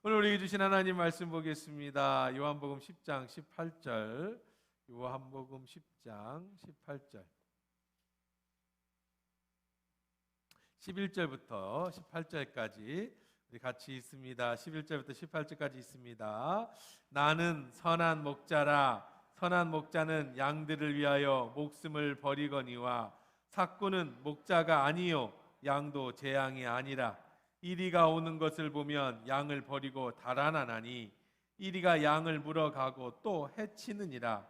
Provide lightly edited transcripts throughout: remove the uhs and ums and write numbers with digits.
오늘 우리에게 주신 하나님 말씀 보겠습니다. 요한복음 10장 18절. 요한복음 10장 18절. 11절부터 18절까지 우리 같이 있습니다. 11절부터 18절까지 있습니다. 나는 선한 목자라. 선한 목자는 양들을 위하여 목숨을 버리거니와 삭구는 목자가 아니요 양도 제 양이 아니라. 이리가 오는 것을 보면 양을 버리고 달아나나니 이리가 양을 물어가고 또 해치느니라.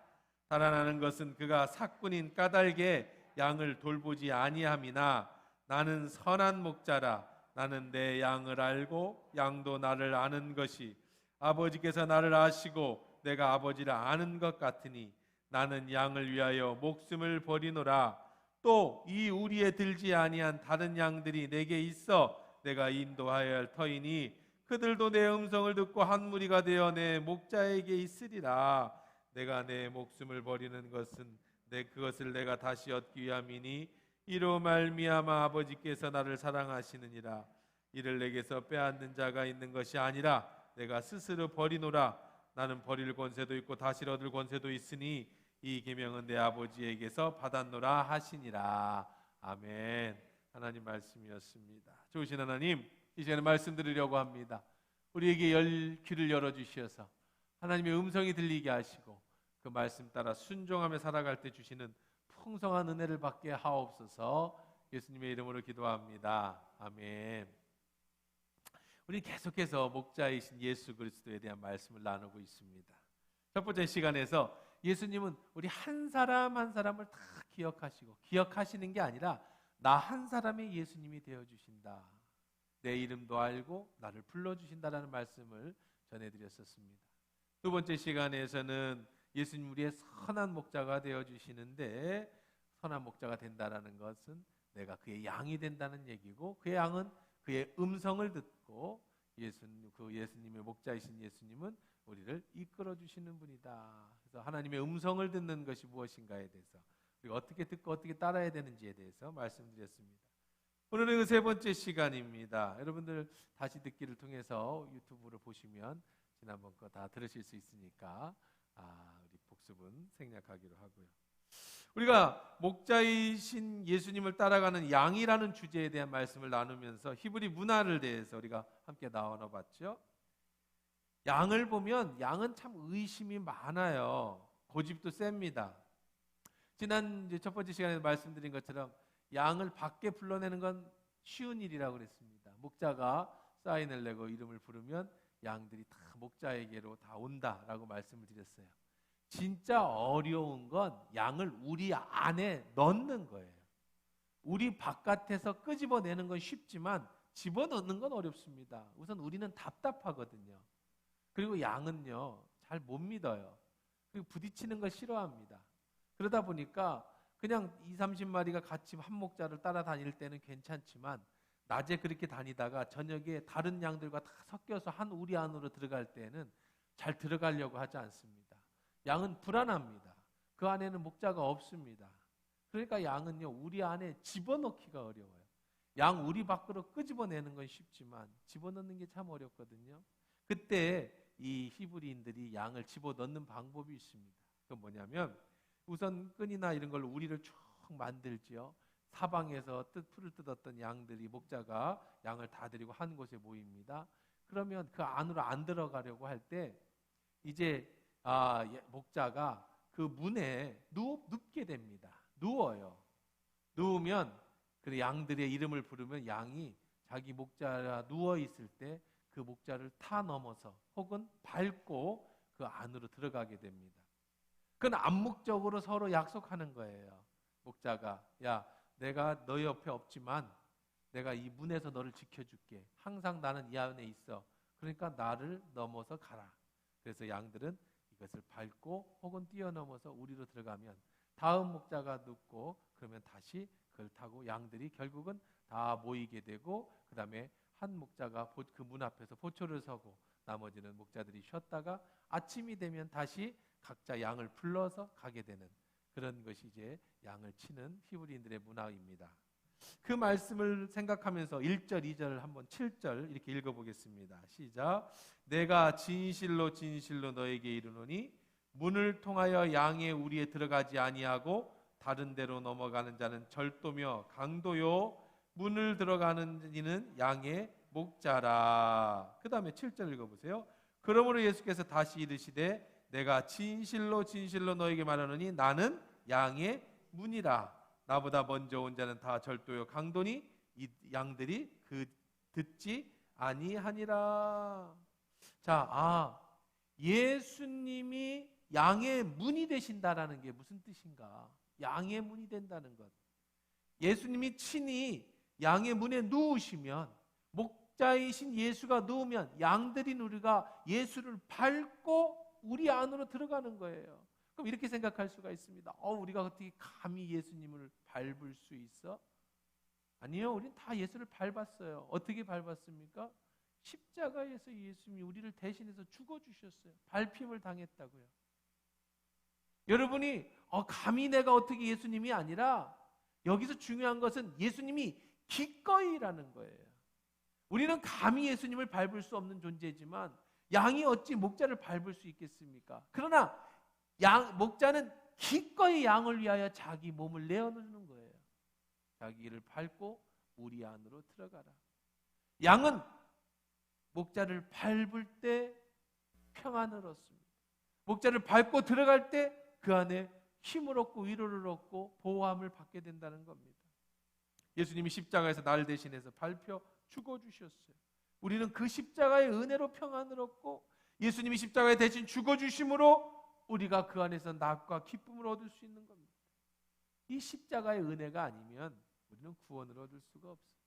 달아나는 것은 그가 삭군인 까닭에 양을 돌보지 아니함이나 나는 선한 목자라. 나는 내 양을 알고 양도 나를 아는 것이 아버지께서 나를 아시고 내가 아버지를 아는 것 같으니 나는 양을 위하여 목숨을 버리노라. 또 이 우리에 들지 아니한 다른 양들이 내게 있어 내가 인도하여야 할 터이니 그들도 내 음성을 듣고 한 무리가 되어 내 목자에게 있으리라. 내가 내 목숨을 버리는 것은 그것을 내가 다시 얻기 위함이니 이로 말미암아 아버지께서 나를 사랑하시느니라. 이를 내게서 빼앗는 자가 있는 것이 아니라 내가 스스로 버리노라. 나는 버릴 권세도 있고 다시 얻을 권세도 있으니 이 계명은 내 아버지에게서 받았노라 하시니라. 아멘. 하나님 말씀이었습니다. 좋으신 하나님, 이 시간에 말씀 드리려고 합니다. 우리에게 귀를 열어주셔서 하나님의 음성이 들리게 하시고 그 말씀 따라 순종하며 살아갈 때 주시는 풍성한 은혜를 받게 하옵소서. 예수님의 이름으로 기도합니다. 아멘. 우리 계속해서 목자이신 예수 그리스도에 대한 말씀을 나누고 있습니다. 첫 번째 시간에서 예수님은 우리 한 사람 한 사람을 다 기억하시고 기억하시는 게 아니라 나 한 사람의 예수님이 되어주신다. 내 이름도 알고 나를 불러주신다라는 말씀을 전해드렸었습니다. 두 번째 시간에서는 예수님 우리의 선한 목자가 되어주시는데 선한 목자가 된다는 것은 내가 그의 양이 된다는 얘기고 그의 양은 그의 음성을 듣고 예수님의 목자이신 예수님은 우리를 이끌어주시는 분이다. 그래서 하나님의 음성을 듣는 것이 무엇인가에 대해서 우리가 어떻게 듣고 어떻게 따라야 되는지에 대해서 말씀드렸습니다. 오늘은 그 세 번째 시간입니다. 여러분들 다시 듣기를 통해서 유튜브를 보시면 지난번 거 다 들으실 수 있으니까 우리 복습은 생략하기로 하고요. 우리가 목자이신 예수님을 따라가는 양이라는 주제에 대한 말씀을 나누면서 히브리 문화를 대해서 우리가 함께 나눠봤죠. 양을 보면 양은 참 의심이 많아요. 고집도 셉니다. 지난 첫 번째 시간에 말씀드린 것처럼 양을 밖에 불러내는 건 쉬운 일이라고 그랬습니다. 목자가 사인을 내고 이름을 부르면 양들이 다 목자에게로 다 온다라고 말씀을 드렸어요. 진짜 어려운 건 양을 우리 안에 넣는 거예요. 우리 바깥에서 끄집어내는 건 쉽지만 집어넣는 건 어렵습니다. 우선 우리는 답답하거든요. 그리고 양은요 잘 못 믿어요. 그리고 부딪히는 걸 싫어합니다. 그러다 보니까 그냥 20-30마리가 같이 한 목자를 따라다닐 때는 괜찮지만 낮에 그렇게 다니다가 저녁에 다른 양들과 다 섞여서 한 우리 안으로 들어갈 때는 잘 들어가려고 하지 않습니다. 양은 불안합니다. 그 안에는 목자가 없습니다. 그러니까 양은요 우리 안에 집어넣기가 어려워요. 양 우리 밖으로 끄집어내는 건 쉽지만 집어넣는 게 참 어렵거든요. 그때 이 히브리인들이 양을 집어넣는 방법이 있습니다. 그건 뭐냐면 우선 끈이나 이런 걸로 우리를 쭉 만들지요. 사방에서 풀을 뜯었던 양들이 목자가 양을 다 데리고 한 곳에 모입니다. 그러면 그 안으로 안 들어가려고 할 때 이제 목자가 그 문에 눕게 됩니다. 누워요. 누우면 그 양들의 이름을 부르면 양이 자기 목자가 누워 있을 때 그 목자를 타 넘어서 혹은 밟고 그 안으로 들어가게 됩니다. 그건 암묵적으로 서로 약속하는 거예요. 목자가 야 내가 너 옆에 없지만 내가 이 문에서 너를 지켜줄게. 항상 나는 이 안에 있어. 그러니까 나를 넘어서 가라. 그래서 양들은 이것을 밟고 혹은 뛰어넘어서 우리로 들어가면 다음 목자가 눕고 그러면 다시 그걸 타고 양들이 결국은 다 모이게 되고 그 다음에 한 목자가 그 문 앞에서 보초를 서고 나머지는 목자들이 쉬었다가 아침이 되면 다시 각자 양을 불러서 가게 되는 그런 것이 이제 양을 치는 히브리인들의 문화입니다. 그 말씀을 생각하면서 1절, 2절 한번 7절 이렇게 읽어보겠습니다. 시작. 내가 진실로 진실로 너에게 이르노니 문을 통하여 양의 우리에 들어가지 아니하고 다른 데로 넘어가는 자는 절도며 강도요 문을 들어가는 이는 양의 목자라. 그 다음에 7절 읽어보세요. 그러므로 예수께서 다시 이르시되 내가 진실로 진실로 너에게 말하노니 나는 양의 문이라. 나보다 먼저 온 자는 다 절도요 강도니 이 양들이 그 듣지 아니하니라. 자, 예수님이 양의 문이 되신다라는 게 무슨 뜻인가? 양의 문이 된다는 것. 예수님이 친히 양의 문에 누우시면, 목자이신 예수가 누우면 양들인 우리가 예수를 밟고 우리 안으로 들어가는 거예요. 그럼 이렇게 생각할 수가 있습니다. 우리가 어떻게 감히 예수님을 밟을 수 있어? 아니요, 우린 다 예수를 밟았어요. 어떻게 밟았습니까? 십자가에서 예수님이 우리를 대신해서 죽어주셨어요. 밟힘을 당했다고요. 여러분이 감히 내가 어떻게 예수님이 아니라, 여기서 중요한 것은 예수님이 기꺼이라는 거예요. 우리는 감히 예수님을 밟을 수 없는 존재지만 양이 어찌 목자를 밟을 수 있겠습니까? 그러나 목자는 기꺼이 양을 위하여 자기 몸을 내어놓는 거예요. 자기를 밟고 우리 안으로 들어가라. 양은 목자를 밟을 때 평안을 얻습니다. 목자를 밟고 들어갈 때 그 안에 힘을 얻고 위로를 얻고 보호함을 받게 된다는 겁니다. 예수님이 십자가에서 나를 대신해서 밟혀 죽어주셨어요. 우리는 그 십자가의 은혜로 평안을 얻고 예수님이 십자가에 대신 죽어주심으로 우리가 그 안에서 낙과 기쁨을 얻을 수 있는 겁니다. 이 십자가의 은혜가 아니면 우리는 구원을 얻을 수가 없어요.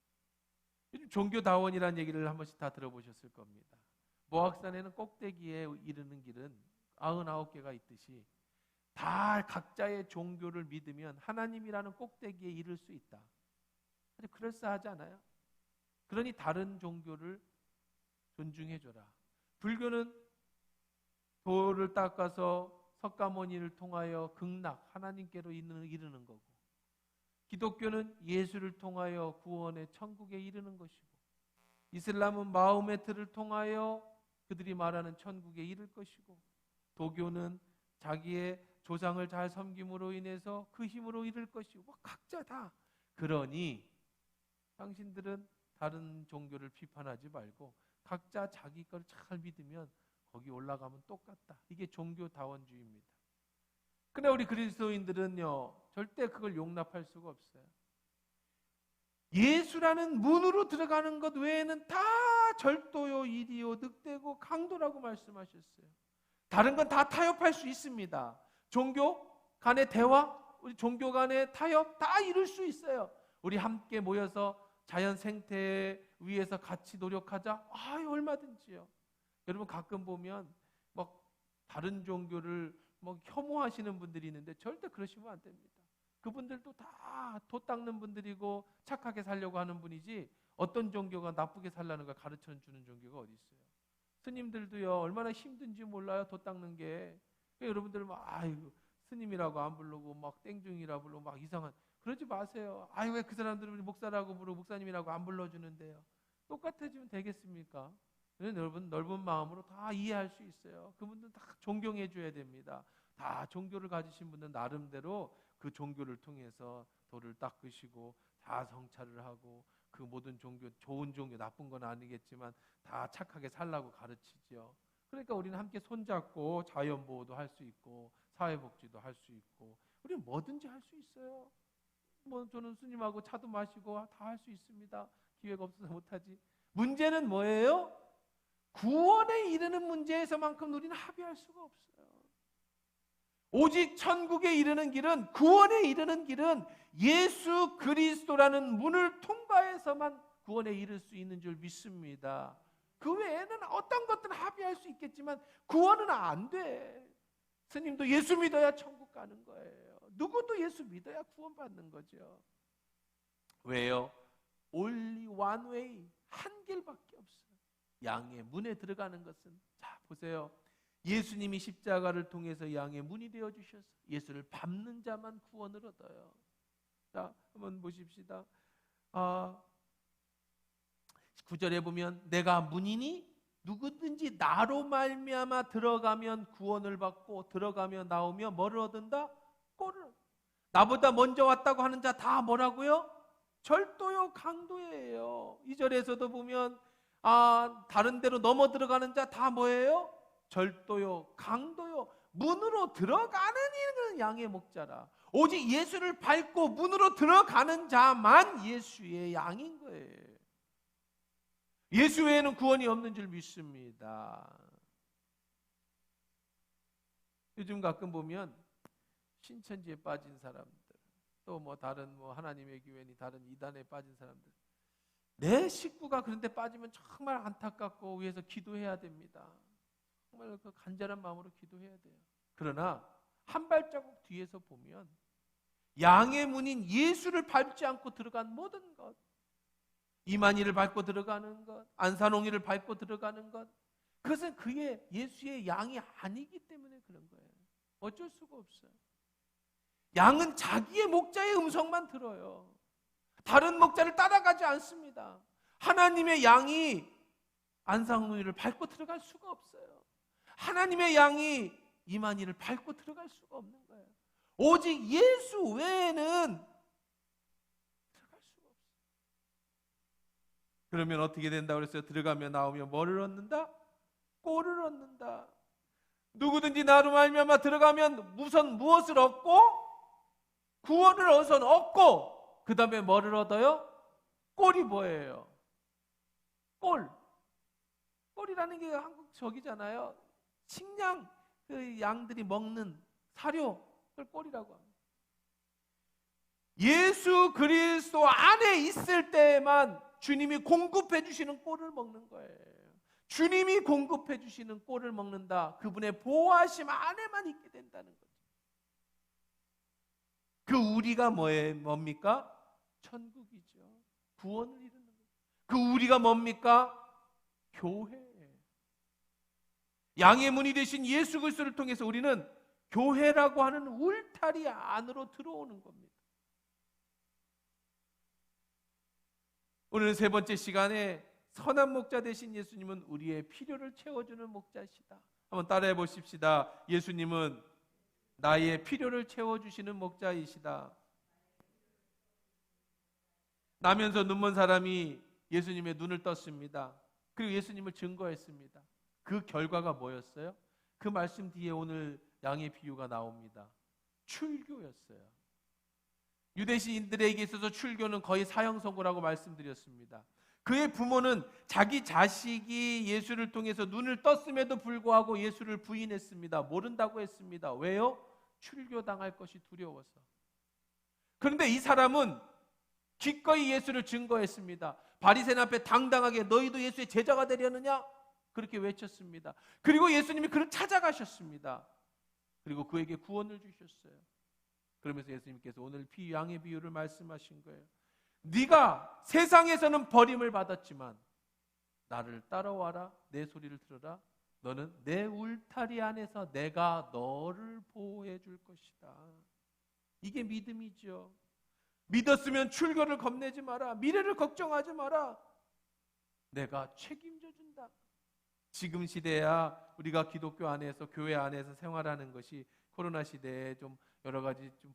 요즘 종교다원이라는 얘기를 한 번씩 다 들어보셨을 겁니다. 모악산에는 꼭대기에 이르는 길은 99개가 있듯이 다 각자의 종교를 믿으면 하나님이라는 꼭대기에 이를 수 있다. 아주 그럴싸하지 않아요? 그러니 다른 종교를 존중해줘라. 불교는 도를 닦아서 석가모니를 통하여 극락, 하나님께로 이르는 거고, 기독교는 예수를 통하여 구원의 천국에 이르는 것이고, 이슬람은 마호메트를 통하여 그들이 말하는 천국에 이를 것이고, 도교는 자기의 조상을 잘 섬김으로 인해서 그 힘으로 이룰 것이고, 각자 다. 그러니 당신들은 다른 종교를 비판하지 말고 각자 자기 걸 잘 믿으면 거기 올라가면 똑같다. 이게 종교다원주의입니다. 그러나 우리 그리스도인들은요, 절대 그걸 용납할 수가 없어요. 예수라는 문으로 들어가는 것 외에는 다 절도요, 이리요, 늑대고 강도라고 말씀하셨어요. 다른 건 다 타협할 수 있습니다. 종교 간의 대화, 우리 종교 간의 타협 다 이룰 수 있어요. 우리 함께 모여서 자연 생태 위에서 같이 노력하자. 얼마든지요. 여러분 가끔 보면 막 다른 종교를 혐오하시는 분들이 있는데 절대 그러시면 안 됩니다. 그분들도 다 돛 닦는 분들이고 착하게 살려고 하는 분이지, 어떤 종교가 나쁘게 살라는 걸 가르쳐 주는 종교가 어디 있어요? 스님들도요, 얼마나 힘든지 몰라요, 돛 닦는 게. 여러분들 스님이라고 안 부르고 막 땡중이라 부르고 막 이상한, 그러지 마세요. 왜 그 사람들은 목사라고 부르고 목사님이라고 안 불러주는데요? 똑같아지면 되겠습니까? 여러분 넓은 마음으로 다 이해할 수 있어요. 그분들 다 존경해 줘야 됩니다. 다 종교를 가지신 분은 나름대로 그 종교를 통해서 돌을 닦으시고 다 성찰을 하고, 그 모든 종교, 좋은 종교, 나쁜 건 아니겠지만 다 착하게 살라고 가르치죠. 그러니까 우리는 함께 손잡고 자연보호도 할 수 있고 사회복지도 할 수 있고, 우리는 뭐든지 할 수 있어요. 저는 스님하고 차도 마시고 다 할 수 있습니다. 기회가 없어서 못하지. 문제는 뭐예요? 구원에 이르는 문제에서만큼 우리는 합의할 수가 없어요. 오직 천국에 이르는 길은, 구원에 이르는 길은 예수 그리스도라는 문을 통과해서만 구원에 이를 수 있는 줄 믿습니다. 그 외에는 어떤 것들은 합의할 수 있겠지만 구원은 안 돼. 스님도 예수 믿어야 천국 가는 거예요. 누구도 예수 믿어야 구원받는 거죠. 왜요? Only one way, 한 길밖에 없어요. 양의 문에 들어가는 것은, 자 보세요. 예수님이 십자가를 통해서 양의 문이 되어주셔서 예수를 밟는 자만 구원을 얻어요. 자, 한번 보십시다. 9절에 보면 내가 문이니 누구든지 나로 말미암아 들어가면 구원을 받고 들어가며 나오며 뭐를 얻는다? 꼴을. 나보다 먼저 왔다고 하는 자 다 뭐라고요? 절도요 강도예요. 2절에서도 보면 다른 데로 넘어 들어가는 자 다 뭐예요? 절도요 강도요. 문으로 들어가는 이는 양의 목자라. 오직 예수를 밟고 문으로 들어가는 자만 예수의 양인 거예요. 예수 외에는 구원이 없는 줄 믿습니다. 요즘 가끔 보면 신천지에 빠진 사람들, 또 뭐 다른 하나님의 교회니 다른 이단에 빠진 사람들, 내 식구가 그런데 빠지면 정말 안타깝고 위해서 기도해야 됩니다. 정말 그 간절한 마음으로 기도해야 돼요. 그러나 한 발자국 뒤에서 보면 양의 문인 예수를 밟지 않고 들어간 모든 것, 이만희를 밟고 들어가는 것, 안산홍이를 밟고 들어가는 것, 그것은 그의 예수의 양이 아니기 때문에 그런 거예요. 어쩔 수가 없어요. 양은 자기의 목자의 음성만 들어요. 다른 목자를 따라가지 않습니다. 하나님의 양이 안산홍이를 밟고 들어갈 수가 없어요. 하나님의 양이 이만희를 밟고 들어갈 수가 없는 거예요. 오직 예수 외에는 들어갈 수가 없어요. 그러면 어떻게 된다고 그랬어요? 들어가며 나오며 뭐를 얻는다? 꼴을 얻는다. 누구든지 나로 말미암아 들어가면 우선 무엇을 얻고? 구원을 우선 얻고 그 다음에 뭐를 얻어요? 꼴이 뭐예요? 꼴이라는 게 한국 저기잖아요. 식량, 그 양들이 먹는 사료, 그걸 꼴이라고 합니다. 예수 그리스도 안에 있을 때만 주님이 공급해 주시는 꼴을 먹는 거예요. 주님이 공급해 주시는 꼴을 먹는다. 그분의 보호하심 안에만 있게 된다는 거죠. 그 우리가 뭡니까? 천국이죠. 구원을 이루는 거죠. 그 우리가 뭡니까? 교회예요. 양의 문이 되신 예수 그리스도를 통해서 우리는 교회라고 하는 울타리 안으로 들어오는 겁니다. 오늘 세 번째 시간에 선한 목자 되신 예수님은 우리의 필요를 채워주는 목자시다. 한번 따라해 보십시다. 예수님은 나의 필요를 채워주시는 목자이시다. 나면서 눈먼 사람이 예수님의 눈을 떴습니다. 그리고 예수님을 증거했습니다. 그 결과가 뭐였어요? 그 말씀 뒤에 오늘 양의 비유가 나옵니다. 출교였어요. 유대인들에게 있어서 출교는 거의 사형선고라고 말씀드렸습니다. 그의 부모는 자기 자식이 예수를 통해서 눈을 떴음에도 불구하고 예수를 부인했습니다. 모른다고 했습니다. 왜요? 출교당할 것이 두려워서. 그런데 이 사람은 기꺼이 예수를 증거했습니다. 바리새인 앞에 당당하게 너희도 예수의 제자가 되려느냐? 그렇게 외쳤습니다. 그리고 예수님이 그를 찾아가셨습니다. 그리고 그에게 구원을 주셨어요. 그러면서 예수님께서 오늘 양의 비유를 말씀하신 거예요. 네가 세상에서는 버림을 받았지만 나를 따라와라. 내 소리를 들어라. 너는 내 울타리 안에서 내가 너를 보호해 줄 것이다. 이게 믿음이죠. 믿었으면 출교를 겁내지 마라. 미래를 걱정하지 마라. 내가 책임져 준다. 지금 시대야 우리가 기독교 안에서 교회 안에서 생활하는 것이 코로나 시대에 좀 여러 가지 좀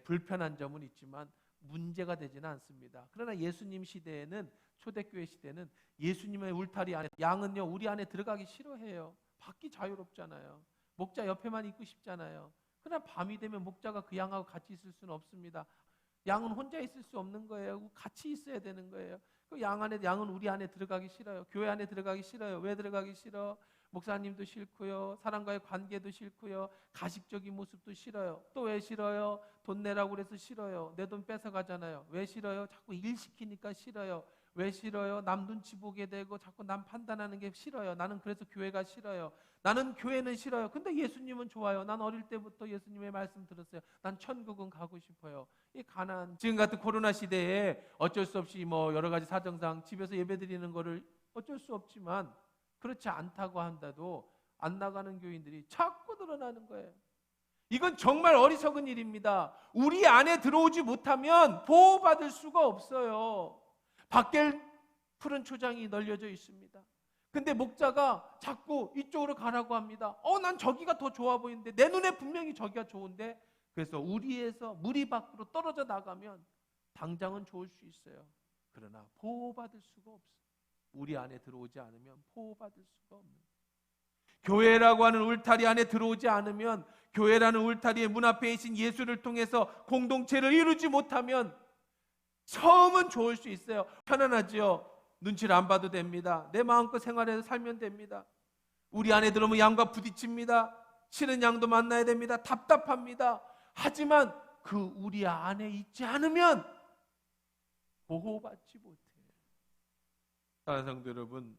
불편한 점은 있지만 문제가 되지는 않습니다. 그러나 예수님 시대에는, 초대교회 시대는 예수님의 울타리 안에, 양은요 우리 안에 들어가기 싫어해요. 밖이 자유롭잖아요. 목자 옆에만 있고 싶잖아요. 그러나 밤이 되면 목자가 그 양하고 같이 있을 수는 없습니다. 양은 혼자 있을 수 없는 거예요. 같이 있어야 되는 거예요. 그 양은 우리 안에 들어가기 싫어요. 교회 안에 들어가기 싫어요. 왜 들어가기 싫어? 목사님도 싫고요. 사람과의 관계도 싫고요. 가식적인 모습도 싫어요. 또 왜 싫어요? 돈 내라고 그래서 싫어요. 내 돈 뺏어가잖아요. 왜 싫어요? 자꾸 일 시키니까 싫어요. 왜 싫어요? 남 눈치 보게 되고 자꾸 남 판단하는 게 싫어요. 나는 그래서 교회가 싫어요. 나는 교회는 싫어요. 근데 예수님은 좋아요. 난 어릴 때부터 예수님의 말씀 들었어요. 난 천국은 가고 싶어요. 이 가난, 지금 같은 코로나 시대에 어쩔 수 없이 여러 가지 사정상 집에서 예배드리는 거를 어쩔 수 없지만 그렇지 않다고 한다도 안 나가는 교인들이 자꾸 늘어나는 거예요. 이건 정말 어리석은 일입니다. 우리 안에 들어오지 못하면 보호받을 수가 없어요. 밖에 푸른 초장이 널려져 있습니다. 근데 목자가 자꾸 이쪽으로 가라고 합니다. 난 저기가 더 좋아 보이는데, 내 눈에 분명히 저기가 좋은데. 그래서 무리 밖으로 떨어져 나가면 당장은 좋을 수 있어요. 그러나 보호받을 수가 없어요. 우리 안에 들어오지 않으면 보호받을 수가 없는 거예요. 교회라고 하는 울타리 안에 들어오지 않으면, 교회라는 울타리의 문 앞에 계신 예수를 통해서 공동체를 이루지 못하면 처음은 좋을 수 있어요. 편안하지요. 눈치를 안 봐도 됩니다. 내 마음껏 생활해서 살면 됩니다. 우리 안에 들어오면 양과 부딪힙니다. 싫은 양도 만나야 됩니다. 답답합니다. 하지만 그 우리 안에 있지 않으면 보호받지 못해요. 사랑하는 성도 여러분,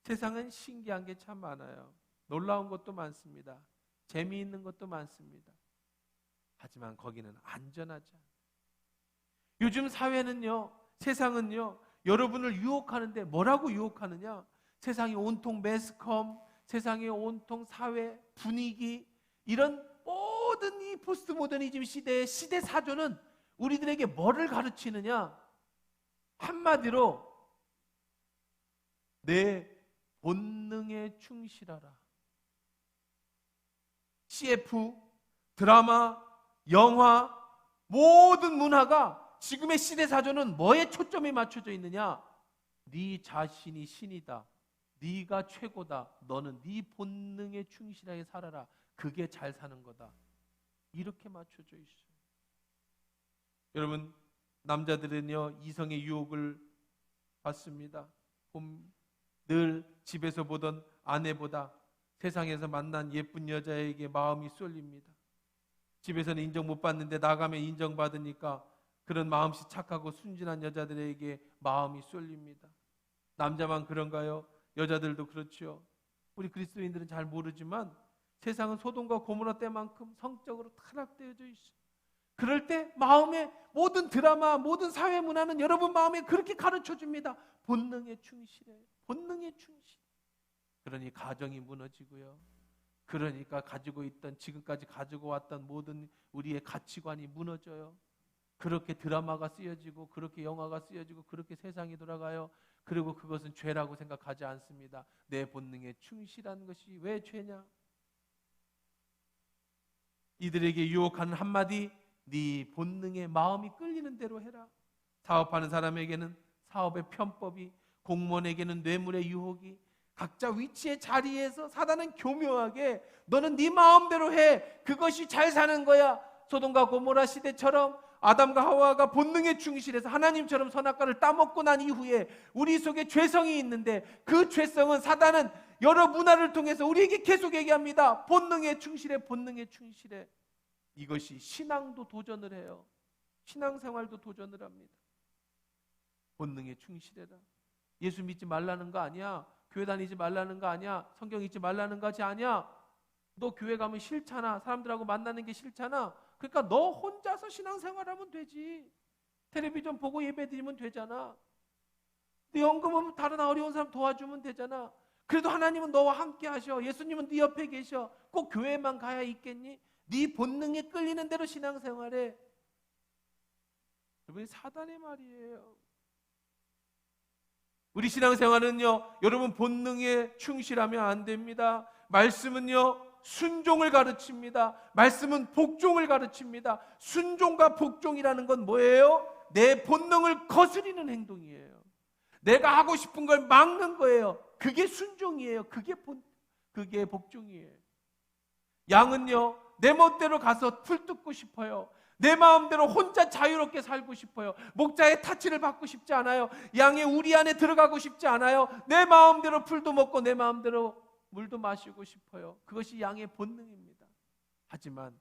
세상은 신기한 게 참 많아요. 놀라운 것도 많습니다. 재미있는 것도 많습니다. 하지만 거기는 안전하지 않아요. 요즘 사회는요, 세상은요, 여러분을 유혹하는데 뭐라고 유혹하느냐? 세상이 온통 매스컴, 세상의 온통 사회 분위기, 이런 모든 이 포스트 모더니즘 시대의 시대 사조는 우리들에게 뭐를 가르치느냐? 한마디로 내 본능에 충실하라. CF, 드라마, 영화, 모든 문화가 지금의 시대 사조는 뭐에 초점이 맞춰져 있느냐? 네 자신이 신이다. 네가 최고다. 너는 네 본능에 충실하게 살아라. 그게 잘 사는 거다. 이렇게 맞춰져 있어요. 여러분, 남자들은요, 이성의 유혹을 받습니다. 늘 집에서 보던 아내보다 세상에서 만난 예쁜 여자에게 마음이 쏠립니다. 집에서는 인정 못 받는데 나가면 인정받으니까 그런 마음씨 착하고 순진한 여자들에게 마음이 쏠립니다. 남자만 그런가요? 여자들도 그렇죠. 우리 그리스도인들은 잘 모르지만 세상은 소돔과 고모라 때만큼 성적으로 타락되어져 있어요. 그럴 때 마음의 모든 드라마, 모든 사회 문화는 여러분 마음에 그렇게 가르쳐줍니다. 본능에 충실해. 본능에 충실. 그러니 가정이 무너지고요. 그러니까 지금까지 가지고 왔던 모든 우리의 가치관이 무너져요. 그렇게 드라마가 쓰여지고, 그렇게 영화가 쓰여지고, 그렇게 세상이 돌아가요. 그리고 그것은 죄라고 생각하지 않습니다. 내 본능에 충실한 것이 왜 죄냐? 이들에게 유혹하는 한마디, 네 본능에 마음이 끌리는 대로 해라. 사업하는 사람에게는 사업의 편법이, 공무원에게는 뇌물의 유혹이, 각자 위치의 자리에서 사단은 교묘하게 너는 네 마음대로 해. 그것이 잘 사는 거야. 소돔과 고모라 시대처럼 아담과 하와가 본능에 충실해서 하나님처럼 선악과를 따먹고 난 이후에 우리 속에 죄성이 있는데, 그 죄성은 사단은 여러 문화를 통해서 우리에게 계속 얘기합니다. 본능에 충실해, 본능에 충실해. 이것이 신앙도 도전을 해요. 신앙생활도 도전을 합니다. 본능에 충실해라. 예수 믿지 말라는 거 아니야. 교회 다니지 말라는 거 아니야. 성경 읽지 말라는 것이 아니야. 너 교회 가면 싫잖아. 사람들하고 만나는 게 싫잖아. 그러니까 너 혼자서 신앙생활하면 되지. 텔레비전 보고 예배드리면 되잖아. 네 연금 오면 다른 어려운 사람 도와주면 되잖아. 그래도 하나님은 너와 함께 하셔. 예수님은 네 옆에 계셔. 꼭 교회만 가야 있겠니? 네 본능에 끌리는 대로 신앙생활해. 여러분, 사단의 말이에요. 우리 신앙생활은요, 여러분 본능에 충실하면 안 됩니다. 말씀은요, 순종을 가르칩니다. 말씀은 복종을 가르칩니다. 순종과 복종이라는 건 뭐예요? 내 본능을 거스리는 행동이에요. 내가 하고 싶은 걸 막는 거예요. 그게 순종이에요. 그게 복종이에요. 양은요, 내 멋대로 가서 풀 뜯고 싶어요. 내 마음대로 혼자 자유롭게 살고 싶어요. 목자의 타치를 받고 싶지 않아요. 양의 우리 안에 들어가고 싶지 않아요. 내 마음대로 풀도 먹고 내 마음대로 물도 마시고 싶어요. 그것이 양의 본능입니다. 하지만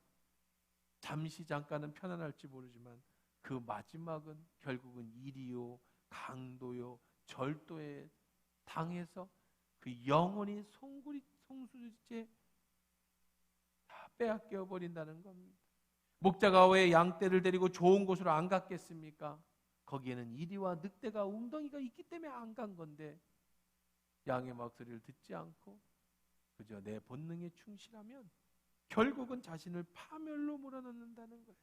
잠시 잠깐은 편안할지 모르지만 그 마지막은 결국은 일이요, 강도요, 절도에 당해서 그 영혼이 송수리째 다 빼앗겨 버린다는 겁니다. 목자가 왜 양떼를 데리고 좋은 곳으로 안 갔겠습니까? 거기에는 이리와 늑대가 웅덩이가 있기 때문에 안 간 건데, 양의 목소리를 듣지 않고 그저 내 본능에 충실하면 결국은 자신을 파멸로 몰아넣는다는 거예요.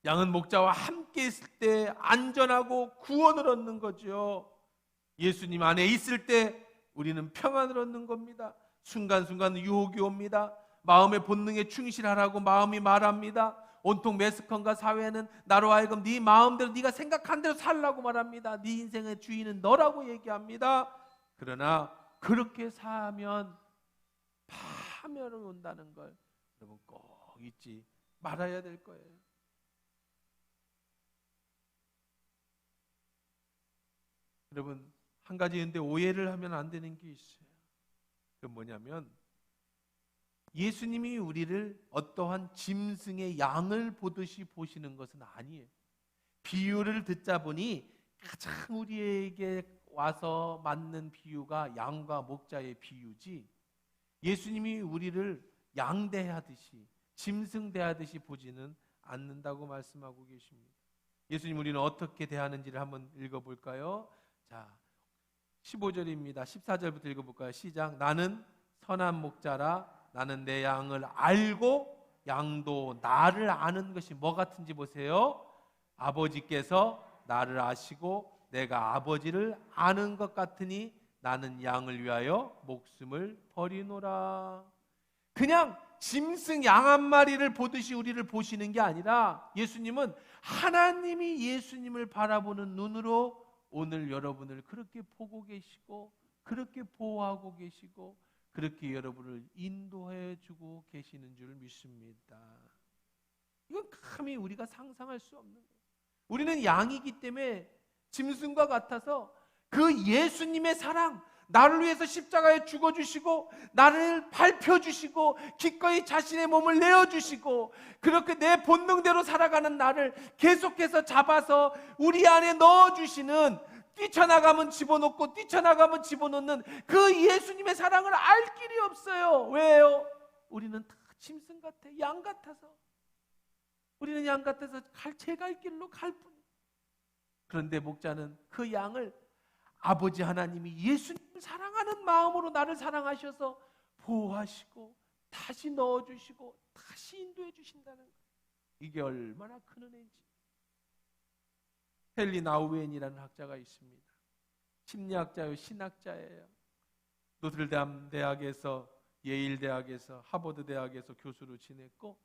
양은 목자와 함께 있을 때 안전하고 구원을 얻는 거죠. 예수님 안에 있을 때 우리는 평안을 얻는 겁니다. 순간순간 유혹이 옵니다. 마음의 본능에 충실하라고 마음이 말합니다. 온통 매스컴과 사회는 나로 하여금 네 마음대로 네가 생각한 대로 살라고 말합니다. 네 인생의 주인은 너라고 얘기합니다. 그러나 그렇게 사면 파멸을 온다는 걸 여러분 꼭 잊지 말아야 될 거예요. 여러분 한 가지 근데 오해를 하면 안 되는 게 있어요. 그건 뭐냐면 예수님이 우리를 어떠한 짐승의 양을 보듯이 보시는 것은 아니에요. 비유를 듣자 보니 가장 우리에게 와서 맞는 비유가 양과 목자의 비유지, 예수님이 우리를 양 대하듯이 짐승 대하듯이 보지는 않는다고 말씀하고 계십니다. 예수님 우리는 어떻게 대하는지를 한번 읽어볼까요? 자, 15절입니다. 14절부터 읽어볼까요? 시작. 나는 선한 목자라. 나는 내 양을 알고 양도 나를 아는 것이 뭐 같은지 보세요. 아버지께서 나를 아시고 내가 아버지를 아는 것 같으니 나는 양을 위하여 목숨을 버리노라. 그냥 짐승 양 한 마리를 보듯이 우리를 보시는 게 아니라 예수님은 하나님이 예수님을 바라보는 눈으로 오늘 여러분을 그렇게 보고 계시고 그렇게 보호하고 계시고 그렇게 여러분을 인도해 주고 계시는 줄 믿습니다. 이건 감히 우리가 상상할 수 없는 거예요. 우리는 양이기 때문에 짐승과 같아서 그 예수님의 사랑, 나를 위해서 십자가에 죽어주시고 나를 밟혀주시고 기꺼이 자신의 몸을 내어주시고 그렇게 내 본능대로 살아가는 나를 계속해서 잡아서 우리 안에 넣어주시는, 뛰쳐나가면 집어넣고 뛰쳐나가면 집어넣는 그 예수님의 사랑을 알 길이 없어요. 왜요? 우리는 다 짐승 같아, 양 같아서. 우리는 양 같아서 제 갈 길로 갈 뿐. 그런데 목자는 그 양을 아버지 하나님이 예수님을 사랑하는 마음으로 나를 사랑하셔서 보호하시고 다시 넣어주시고 다시 인도해 주신다는 거예요. 이게 얼마나 큰 은혜인지. 헨리 나우엔이라는 학자가 있습니다. 심리학자요, 신학자예요. 노트르담 대학에서, 예일 대학에서, 하버드 대학에서 교수로 지냈고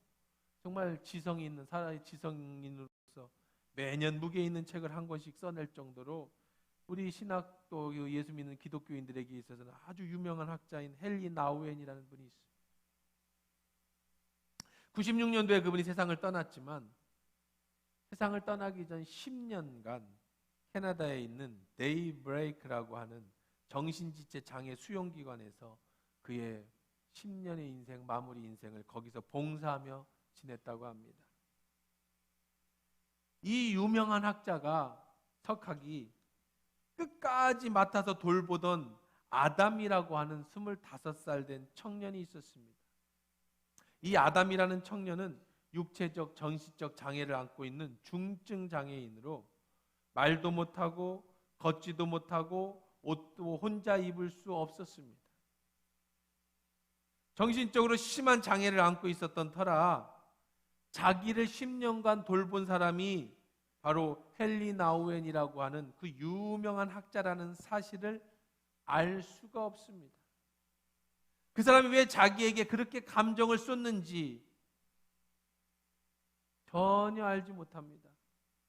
정말 지성이 있는 사람의 지성인으로서 매년 무게 있는 책을 한 권씩 써낼 정도로 우리 신학 또 예수 믿는 기독교인들에게 있어서는 아주 유명한 학자인 헨리 나우엔이라는 분이 있어요. 96년도에 그분이 세상을 떠났지만 세상을 떠나기 전 10년간 캐나다에 있는 데이브레이크라고 하는 정신지체 장애 수용기관에서 그의 10년의 인생, 마무리 인생을 거기서 봉사하며 지냈다고 합니다. 이 유명한 학자가 석학이 끝까지 맡아서 돌보던 아담이라고 하는 25살 된 청년이 있었습니다. 이 아담이라는 청년은 육체적, 정신적 장애를 안고 있는 중증 장애인으로 말도 못하고 걷지도 못하고 옷도 혼자 입을 수 없었습니다. 정신적으로 심한 장애를 안고 있었던 터라 자기를 10년간 돌본 사람이 바로 헨리 나우엔이라고 하는 그 유명한 학자라는 사실을 알 수가 없습니다. 그 사람이 왜 자기에게 그렇게 감정을 쏟는지 전혀 알지 못합니다.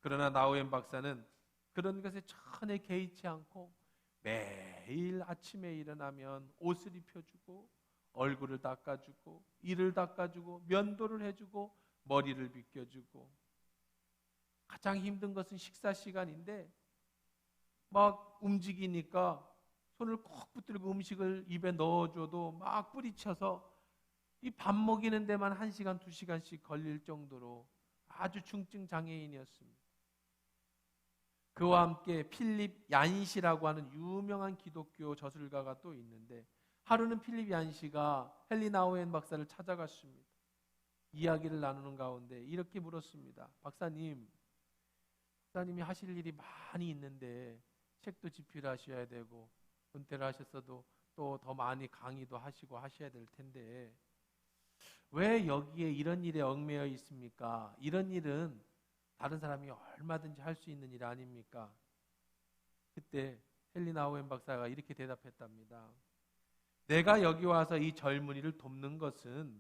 그러나 나우엔 박사는 그런 것에 전혀 개의치 않고 매일 아침에 일어나면 옷을 입혀주고 얼굴을 닦아주고 이를 닦아주고 면도를 해주고 머리를 빗겨주고, 가장 힘든 것은 식사 시간인데 막 움직이니까 손을 콕 붙들고 음식을 입에 넣어줘도 막 뿌리쳐서 이 밥 먹이는 데만 1시간, 2시간씩 걸릴 정도로 아주 중증 장애인이었습니다. 그와 함께 필립 얀시라고 하는 유명한 기독교 저술가가 또 있는데 하루는 필립 얀시가 헨리 나우엔 박사를 찾아갔습니다. 이야기를 나누는 가운데 이렇게 물었습니다. 박사님이 하실 일이 많이 있는데 책도 집필하셔야 되고 은퇴를 하셨어도 또 더 많이 강의도 하시고 하셔야 될 텐데 왜 여기에 이런 일에 얽매여 있습니까? 이런 일은 다른 사람이 얼마든지 할 수 있는 일 아닙니까? 그때 헬리나 오웬 박사가 이렇게 대답했답니다. 내가 여기 와서 이 젊은이를 돕는 것은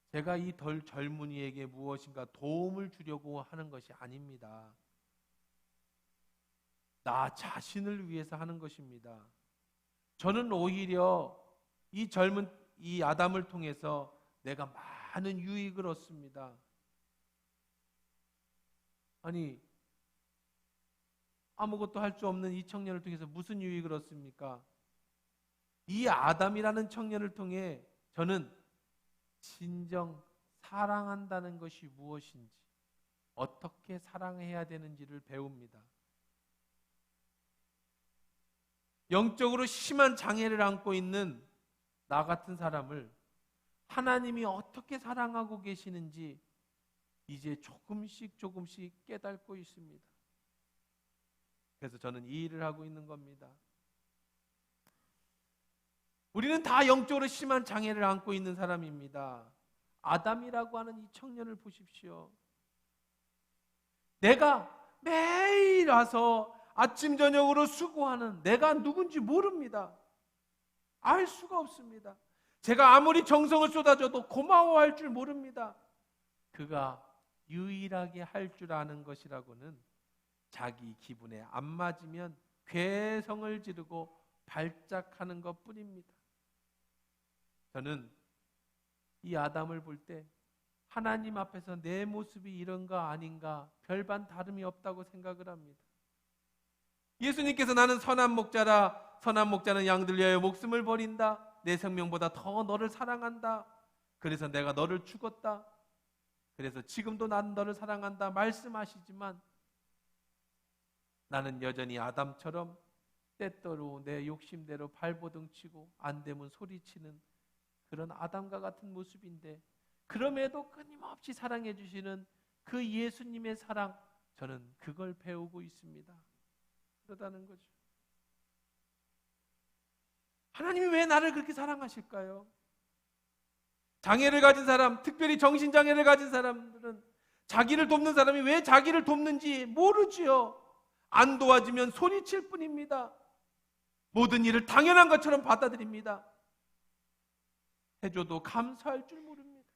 제가 이 젊은이에게 무엇인가 도움을 주려고 하는 것이 아닙니다. 나 자신을 위해서 하는 것입니다. 저는 오히려 이 아담을 통해서 내가 많은 유익을 얻습니다. 아니, 아무것도 할 수 없는 이 청년을 통해서 무슨 유익을 얻습니까? 이 아담이라는 청년을 통해 저는 진정 사랑한다는 것이 무엇인지, 어떻게 사랑해야 되는지를 배웁니다. 영적으로 심한 장애를 안고 있는 나 같은 사람을 하나님이 어떻게 사랑하고 계시는지 이제 조금씩 깨닫고 있습니다. 그래서 저는 이 일을 하고 있는 겁니다. 우리는 다 영적으로 심한 장애를 안고 있는 사람입니다. 아담이라고 하는 이 청년을 보십시오. 내가 매일 와서 아침 저녁으로 수고하는 내가 누군지 모릅니다. 알 수가 없습니다. 제가 아무리 정성을 쏟아줘도 고마워할 줄 모릅니다. 그가 유일하게 할 줄 아는 것이라고는 자기 기분에 안 맞으면 괴성을 지르고 발작하는 것뿐입니다. 저는 이 아담을 볼 때 하나님 앞에서 내 모습이 이런가 아닌가 별반 다름이 없다고 생각을 합니다. 예수님께서 나는 선한 목자라, 선한 목자는 양들 위하여 목숨을 버린다. 내 생명보다 더 너를 사랑한다. 그래서 내가 너를 죽었다. 그래서 지금도 나는 너를 사랑한다 말씀하시지만 나는 여전히 아담처럼 때때로 내 욕심대로 발버둥 치고 안 되면 소리치는 그런 아담과 같은 모습인데, 그럼에도 끊임없이 사랑해 주시는 그 예수님의 사랑, 저는 그걸 배우고 있습니다. 그러다는 거죠. 하나님이 왜 나를 그렇게 사랑하실까요? 장애를 가진 사람, 특별히 정신장애를 가진 사람들은 자기를 돕는 사람이 왜 자기를 돕는지 모르지요. 안 도와주면 소리칠 뿐입니다. 모든 일을 당연한 것처럼 받아들입니다. 해줘도 감사할 줄 모릅니다.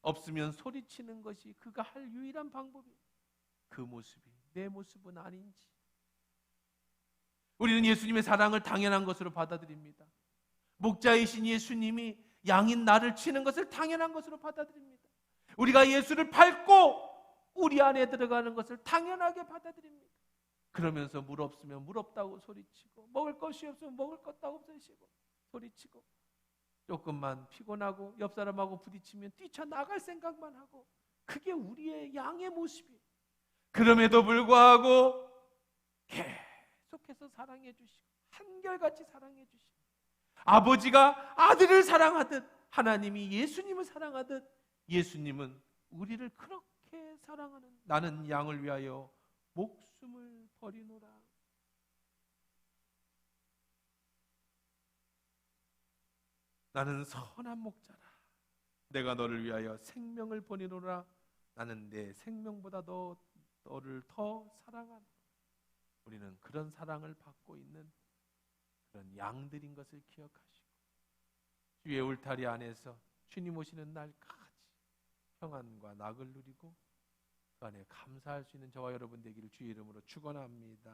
없으면 소리치는 것이 그가 할 유일한 방법이에요. 그 모습이 내 모습은 아닌지. 우리는 예수님의 사랑을 당연한 것으로 받아들입니다. 목자이신 예수님이 양인 나를 치는 것을 당연한 것으로 받아들입니다. 우리가 예수를 밟고 우리 안에 들어가는 것을 당연하게 받아들입니다. 그러면서 물 없으면 물 없다고 소리치고, 먹을 것이 없으면 먹을 것도 없으시고 소리치고, 조금만 피곤하고 옆 사람하고 부딪히면 뛰쳐나갈 생각만 하고, 그게 우리의 양의 모습이에요. 그럼에도 불구하고 계속해서 사랑해 주시고 한결같이 사랑해 주시고, 아버지가 아들을 사랑하듯 하나님이 예수님을 사랑하듯 예수님은 우리를 그렇게 사랑하는, 나는 양을 위하여 목숨을 버리노라. 나는 선한 목자라. 내가 너를 위하여 생명을 버리노라. 나는 내 생명보다 너를 더 사랑하노라. 우리는 그런 사랑을 받고 있는 그런 양들인 것을 기억하시고, 주의 울타리 안에서 주님 오시는 날까지 평안과 낙을 누리고 그 안에 감사할 수 있는 저와 여러분 되기를 주의 이름으로 축원합니다.